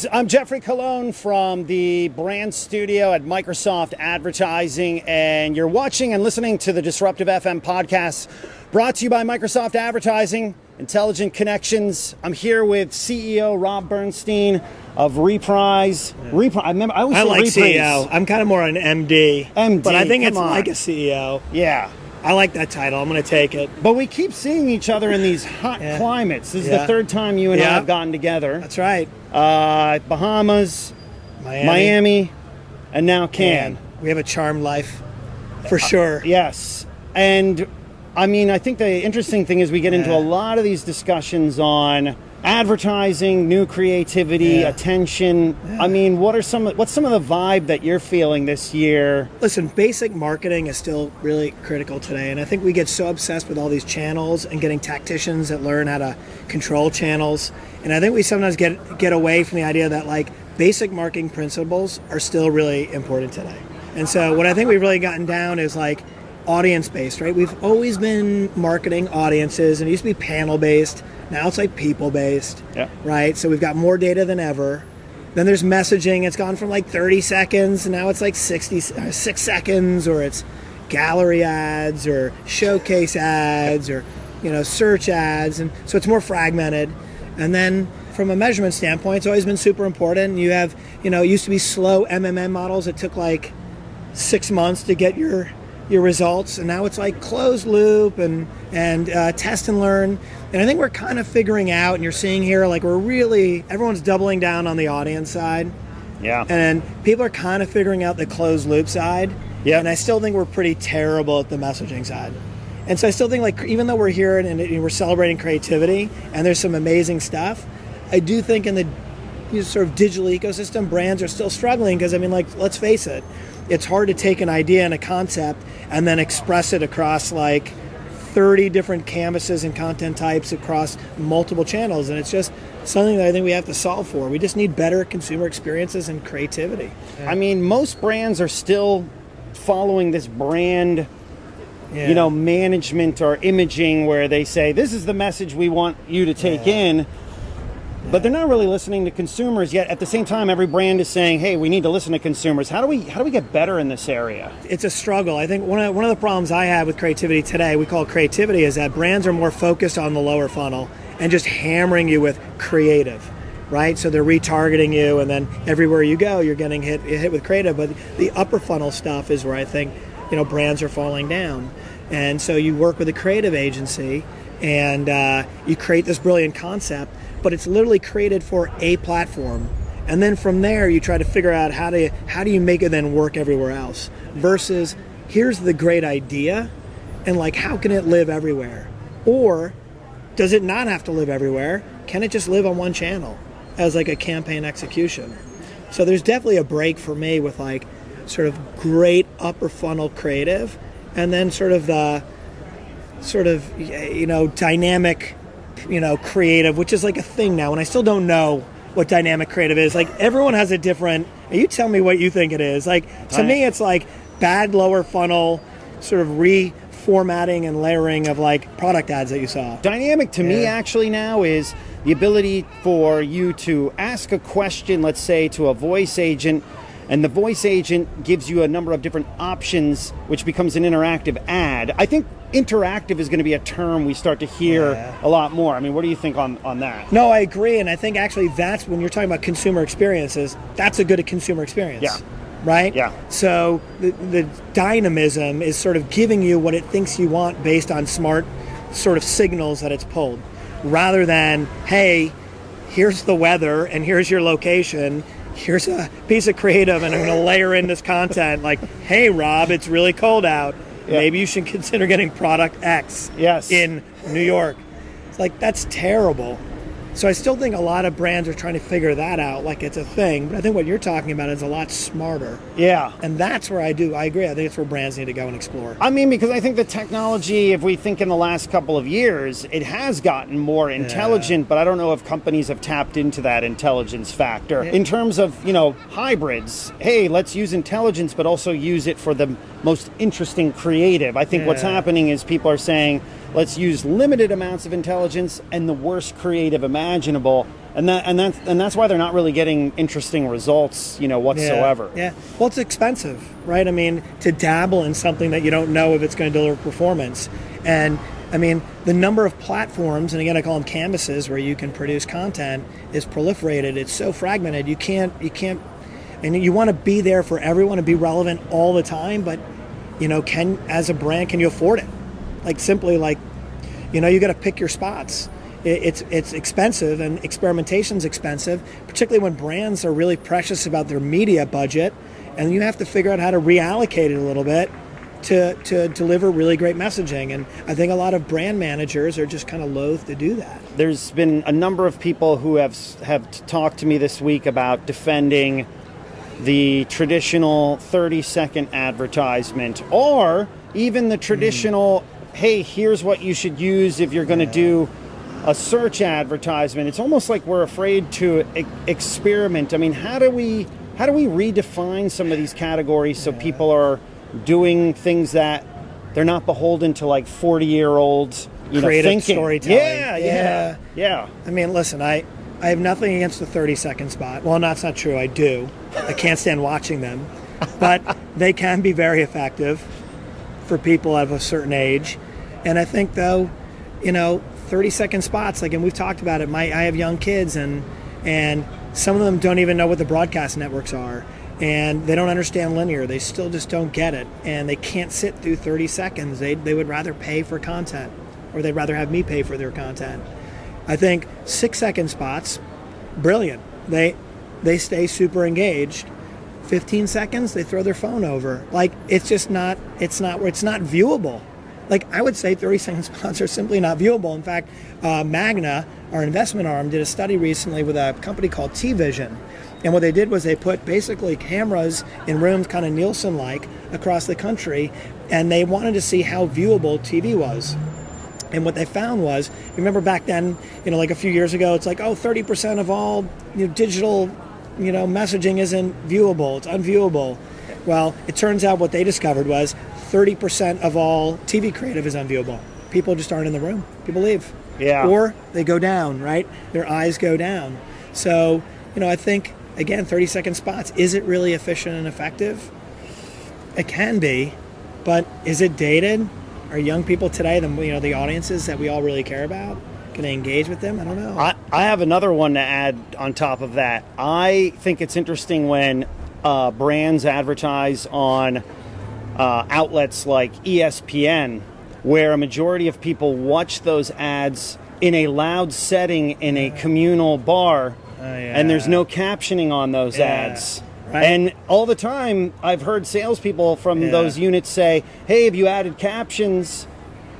I'm Jeffrey Colon from the brand studio at Microsoft Advertising, and you're watching and listening to the Disruptive FM podcast, brought to you by Microsoft Advertising, Intelligent Connections. I'm here with CEO Rob Bernstein of Reprise. Yeah. Reprise. I always say like Reprise. CEO. I'm kind of more an MD. MD, but I think it's come on. like a CEO. Yeah. I like that title. I'm going to take it. But we keep seeing each other in these hot climates. This is the third time you and I have gotten together. That's right. Bahamas, Miami, and now Cannes. We have a charmed life, for sure. Yes. And I mean, I think the interesting thing is we get into a lot of these discussions on advertising, new creativity, attention. I mean, what's some of the vibe that you're feeling this year? Listen, basic marketing is still really critical today, and I think we get so obsessed with all these channels and getting tacticians that learn how to control channels. And I think we sometimes get away from the idea that like basic marketing principles are still really important today. And so what I think we've really gotten down is like audience-based, right? We've always been marketing audiences, and it used to be panel-based. Now it's like people-based, right? So we've got more data than ever. Then there's messaging. It's gone from like 30 seconds, and now it's like 6 seconds, or it's gallery ads, or showcase ads, or search ads, and so it's more fragmented. And then from a measurement standpoint, it's always been super important. You have, it used to be slow MMM models. It took like 6 months to get your results, and now it's like closed loop and test and learn. And I think we're kind of figuring out, and you're seeing here, like everyone's doubling down on the audience side. Yeah. And people are kind of figuring out the closed loop side. Yeah. And I still think we're pretty terrible at the messaging side. And so I still think, like, even though we're here and we're celebrating creativity and there's some amazing stuff, I do think in the sort of digital ecosystem, brands are still struggling because, I mean, like, let's face it, it's hard to take an idea and a concept and then express it across like 30 different canvases and content types across multiple channels. And it's just something that I think we have to solve for. We just need better consumer experiences and creativity. I mean, most brands are still following this brand, management or imaging where they say, this is the message we want you to take in. But they're not really listening to consumers yet. At the same time, every brand is saying, hey, we need to listen to consumers. How do we get better in this area? It's a struggle. I think one of the problems I have with creativity today, we call it creativity, is that brands are more focused on the lower funnel and just hammering you with creative, right? So they're retargeting you, and then everywhere you go, you're getting hit with creative. But the upper funnel stuff is where I think brands are falling down. And so you work with a creative agency, and you create this brilliant concept, but it's literally created for a platform. And then from there, you try to figure out how do you make it then work everywhere else, versus here's the great idea, and like, how can it live everywhere? Or does it not have to live everywhere? Can it just live on one channel as like a campaign execution? So there's definitely a break for me with like sort of great upper funnel creative, and then sort of the dynamic creative, which is like a thing now, and I still don't know what dynamic creative is. Like, everyone has a different, you tell me what you think it is. Like, to me, it's like bad lower funnel sort of reformatting and layering of like product ads that you saw. Dynamic to me actually now is the ability for you to ask a question, let's say, to a voice agent, and the voice agent gives you a number of different options, which becomes an interactive ad. I think interactive is going to be a term we start to hear a lot more. I mean, what do you think on that? No, I agree, and I think actually that's when you're talking about consumer experiences, that's a good consumer experience. Yeah. Right? Yeah. So the dynamism is sort of giving you what it thinks you want based on smart sort of signals that it's pulled, rather than, hey, here's the weather and here's your location, here's a piece of creative and I'm going to layer in this content like, hey, Rob, it's really cold out. Yeah. Maybe you should consider getting product X in New York. It's like, that's terrible. So I still think a lot of brands are trying to figure that out, like it's a thing. But I think what you're talking about is a lot smarter. Yeah. And that's where I agree. I think it's where brands need to go and explore. I mean, because I think the technology, if we think in the last couple of years, it has gotten more intelligent, but I don't know if companies have tapped into that intelligence factor. In terms of, hybrids, hey, let's use intelligence, but also use it for the most interesting creative. I think what's happening is people are saying, let's use limited amounts of intelligence and the worst creative imaginable, and that's why they're not really getting interesting results, whatsoever. Yeah. Well, it's expensive, right? I mean, to dabble in something that you don't know if it's going to deliver performance. And I mean, the number of platforms, and again, I call them canvases, where you can produce content is proliferated. It's so fragmented. You can't, and you want to be there for everyone and be relevant all the time, but as a brand, can you afford it? You got to pick your spots. It's expensive, and experimentation's expensive, particularly when brands are really precious about their media budget, and you have to figure out how to reallocate it a little bit to deliver really great messaging. And I think a lot of brand managers are just kind of loath to do that. There's been a number of people who have talked to me this week about defending the traditional 30-second advertisement, or even the traditional, hey, here's what you should use if you're going to do a search advertisement. It's almost like we're afraid to experiment. I mean, how do we redefine some of these categories so people are doing things that they're not beholden to, like 40-year-olds, creative thinking. Storytelling. Yeah. I mean, listen, I have nothing against the 30-second spot. Well, that's not true. I do. I can't stand watching them, but they can be very effective for people of a certain age. And I think, though, 30-second spots, and we've talked about it. I have young kids, and some of them don't even know what the broadcast networks are, and they don't understand linear. They still just don't get it, and they can't sit through 30 seconds. They would rather pay for content, or they'd rather have me pay for their content. I think 6-second spots, brilliant. They stay super engaged. 15 seconds, they throw their phone over. It's not viewable. I would say 30-second spots are simply not viewable. In fact, Magna, our investment arm, did a study recently with a company called T-Vision. And what they did was they put basically cameras in rooms kind of Nielsen-like across the country, and they wanted to see how viewable TV was. And what they found was, remember back then, a few years ago, it's 30% of all digital messaging isn't viewable, it's unviewable. Well, it turns out what they discovered was 30% of all TV creative is unviewable. People just aren't in the room. People leave. Yeah. Or they go down, right? Their eyes go down. So, I think, again, 30-second spots, is it really efficient and effective? It can be, but is it dated? Are young people today, the audiences that we all really care about, can they engage with them? I don't know. I have another one to add on top of that. I think it's interesting when brands advertise on outlets like ESPN, where a majority of people watch those ads in a loud setting in a communal bar, and there's no captioning on those ads. Right. And all the time, I've heard salespeople from those units say, hey, if you added captions,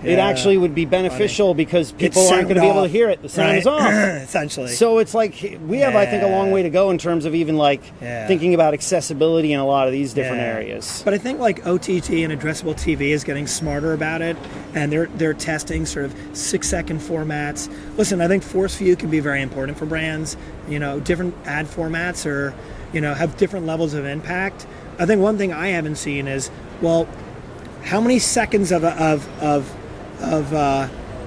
it actually would be beneficial because people aren't going to be able to hear it. The sound is off. Essentially. So it's we have, I think, a long way to go in terms of even thinking about accessibility in a lot of these different areas. But I think OTT and addressable TV is getting smarter about it, and they're testing sort of 6-second formats. Listen, I think force view can be very important for brands. Different ad formats are, have different levels of impact. I think one thing I haven't seen is, how many seconds of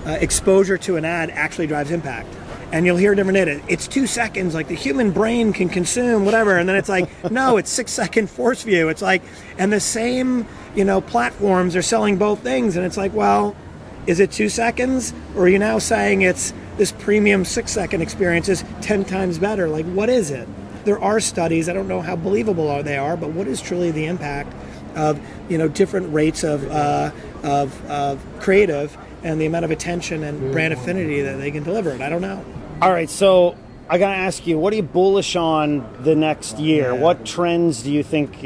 exposure to an ad actually drives impact? And you'll hear different edit. It's 2 seconds, the human brain can consume whatever, and then it's no, it's 6-second force view. It's and the same platforms are selling both things, and it's is it 2 seconds, or are you now saying it's this premium 6-second experience is 10 times better? What is it? There are studies, I don't know how believable they are, but what is truly the impact of different rates of creative and the amount of attention and brand affinity that they can deliver? I don't know. All right, so I got to ask you, what are you bullish on the next year? Yeah. What trends do you think,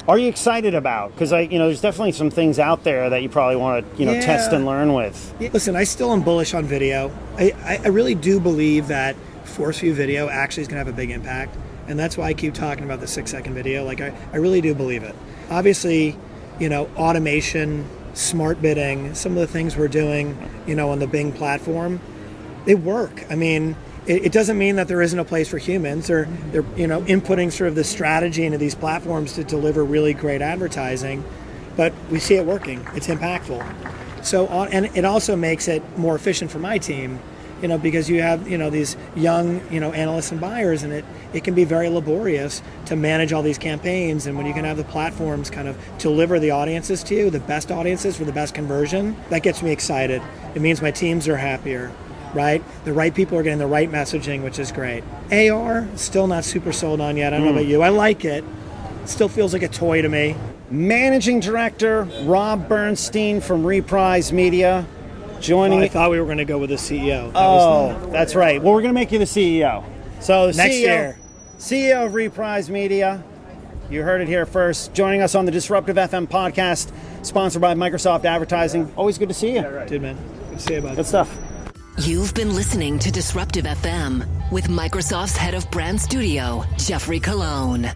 are you excited about? Because there's definitely some things out there that you probably want to, test and learn with. Listen, I still am bullish on video. I really do believe that force view video actually is going to have a big impact, and that's why I keep talking about the 6-second video. I really do believe it. Obviously, automation, smart bidding, some of the things we're doing, on the Bing platform, they work. I mean, it doesn't mean that there isn't a place for humans. They're inputting sort of the strategy into these platforms to deliver really great advertising, but we see it working. It's impactful. So, and it also makes it more efficient for my team. because you have, these young, analysts and buyers, and it can be very laborious to manage all these campaigns. And when you can have the platforms kind of deliver the audiences to you, the best audiences for the best conversion, that gets me excited. It means my teams are happier, right? The right people are getting the right messaging, which is great. AR, still not super sold on yet. I don't know about you. I like it. Still feels like a toy to me. Managing Director Rob Bernstein from Reprise Media joining me. I thought we were going to go with the CEO. That's right. Well, we're going to make you the CEO. So the Next year. CEO of Reprise Media, you heard it here first, joining us on the Disruptive FM podcast, sponsored by Microsoft Advertising. Always good to see you. Dude, man. Good to see you, bud. Good stuff. You've been listening to Disruptive FM with Microsoft's head of brand studio, Jeffrey Colon.